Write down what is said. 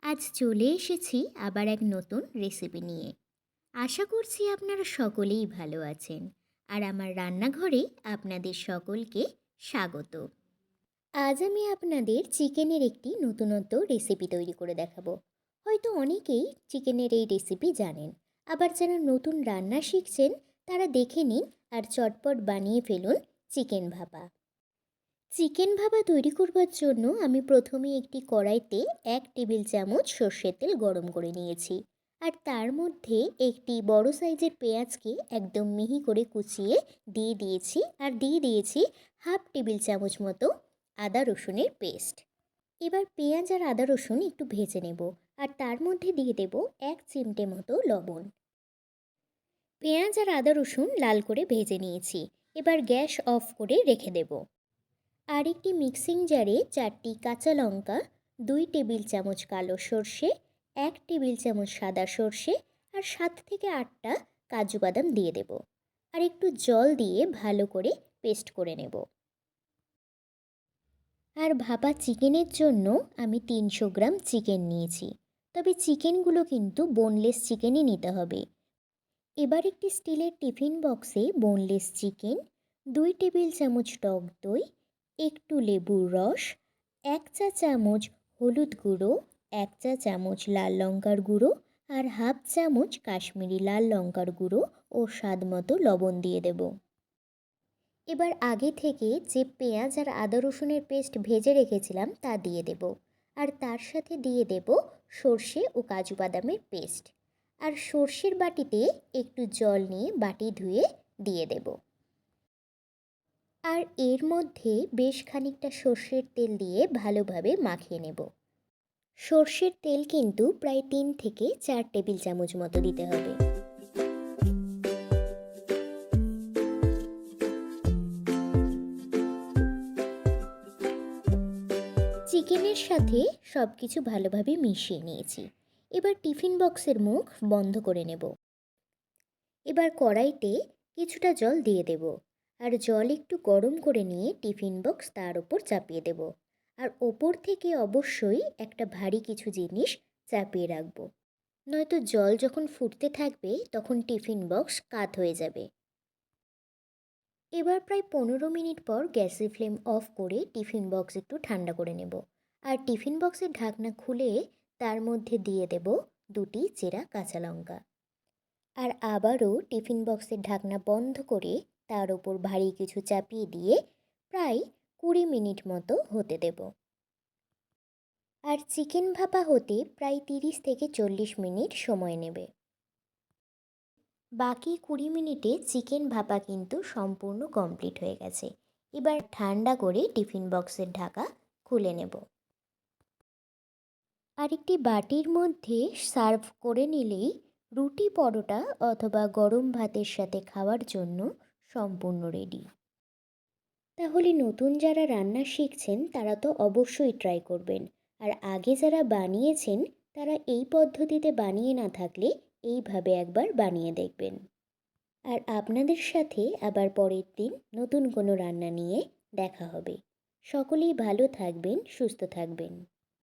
আজ চলে এসেছি আবার এক নতুন রেসিপি নিয়ে। আশা করছি আপনারা সকলেই ভালো আছেন। আর আমার রান্নাঘরে আপনাদের সকলকে স্বাগত। আজ আমি আপনাদের চিকেনের একটি নতুনত্ব রেসিপি তৈরি করে দেখাবো। হয়তো অনেকেই চিকেনের এই রেসিপি জানেন, আবার যারা নতুন রান্না শিখছেন তারা দেখে নিন আর চটপট বানিয়ে ফেলুন চিকেন ভাপা। চিকেন ভাপা তৈরি করবার জন্য আমি প্রথমে একটি কড়াইতে 1 টেবিল চামচ সর্ষের তেল গরম করে নিয়েছি। আর তার মধ্যে একটি বড় সাইজের পেঁয়াজকে একদম মিহি করে কুচিয়ে দিয়ে দিয়েছি, আর দিয়ে দিয়েছি 1/2 টেবিল চামচ মতো আদা রসুনের পেস্ট। এবার পেঁয়াজ আর আদা রসুন একটু ভেজে নেব, আর তার মধ্যে দিয়ে দেব 1 চিমটে মতো লবণ। পেঁয়াজ আর আদা রসুন লাল করে ভেজে নিয়েছি। এবার গ্যাস অফ করে রেখে দেব। আর একটি মিক্সিং জারে 4টি কাঁচা লঙ্কা, 2 টেবিল চামচ কালো সর্ষে, 1 টেবিল চামচ সাদা সর্ষে আর 7 থেকে 8টা কাজু বাদাম দিয়ে দেব। আর একটু জল দিয়ে ভালো করে পেস্ট করে নেব। আর ভাপা চিকেনের জন্য আমি 300 গ্রাম চিকেন নিয়েছি, তবে চিকেনগুলো কিন্তু বোনলেস চিকেনই নিতে হবে। এবার একটি স্টিলের টিফিন বক্সে বোনলেস চিকেন, 2 টেবিল চামচ টক দই, একটু লেবুর রস, 1 চা চামচ হলুদ গুঁড়ো, 1 চা চামচ লাল লঙ্কার গুঁড়ো আর 1/2 চামচ কাশ্মীরি লাল লঙ্কার গুঁড়ো ও স্বাদ মতো লবণ দিয়ে দেব। এবার আগে থেকে যে পেঁয়াজ আর আদা রসুনের পেস্ট ভেজে রেখেছিলাম তা দিয়ে দেব। আর তার সাথে দিয়ে দেব সর্ষে ও কাজু বাদামের পেস্ট। আর সর্ষের বাটিতে একটু জল নিয়ে বাটি ধুয়ে দিয়ে দেব। আর এর মধ্যে বেশ খানিকটা সর্ষের তেল দিয়ে ভালোভাবে মাখিয়ে নেব। সর্ষের তেল কিন্তু প্রায় 3 থেকে 4 টেবিল চামচ মতো দিতে হবে। চিকেনের সাথে সব কিছু ভালোভাবে মিশিয়ে নিয়েছি। এবার টিফিন বক্সের মুখ বন্ধ করে নেব। এবার কড়াইতে কিছুটা জল দিয়ে দেব। আর জল একটু গরম করে নিয়ে টিফিন বক্স তার ওপর চাপিয়ে দেব। আর ওপর থেকে অবশ্যই একটা ভারী কিছু জিনিস চাপিয়ে রাখবো, নয়তো জল যখন ফুটতে থাকবে তখন টিফিন বক্স কাত হয়ে যাবে। এবার প্রায় 15 মিনিট পর গ্যাসের ফ্লেম অফ করে টিফিন বক্স একটু ঠান্ডা করে নেব। আর টিফিন বক্সের ঢাকনা খুলে তার মধ্যে দিয়ে দেব 2টি চেরা কাঁচা লঙ্কা। আর আবারও টিফিন বক্সের ঢাকনা বন্ধ করে তার ওপর ভারী কিছু চাপিয়ে দিয়ে প্রায় 20 মিনিট মতো হতে দেব। আর চিকেন ভাপা হতে প্রায় 30 থেকে 40 মিনিট সময় নেবে। বাকি 20 মিনিটে চিকেন ভাপা কিন্তু সম্পূর্ণ কমপ্লিট হয়ে গেছে। এবার ঠান্ডা করে টিফিন বক্সের ঢাকা খুলে নেব। আর একটি বাটির মধ্যে সার্ভ করে নিলেই রুটি, পরোটা অথবা গরম ভাতের সাথে খাওয়ার জন্য সম্পূর্ণ রেডি। তাহলে নতুন যারা রান্না শিখছেন তারা তো অবশ্যই ট্রাই করবেন। আর আগে যারা বানিয়েছেন তারা এই পদ্ধতিতে বানিয়ে না থাকলে এইভাবে একবার বানিয়ে দেখবেন। আর আপনাদের সাথে আবার পরের দিন নতুন কোনো রান্না নিয়ে দেখা হবে। সকলেই ভালো থাকবেন, সুস্থ থাকবেন।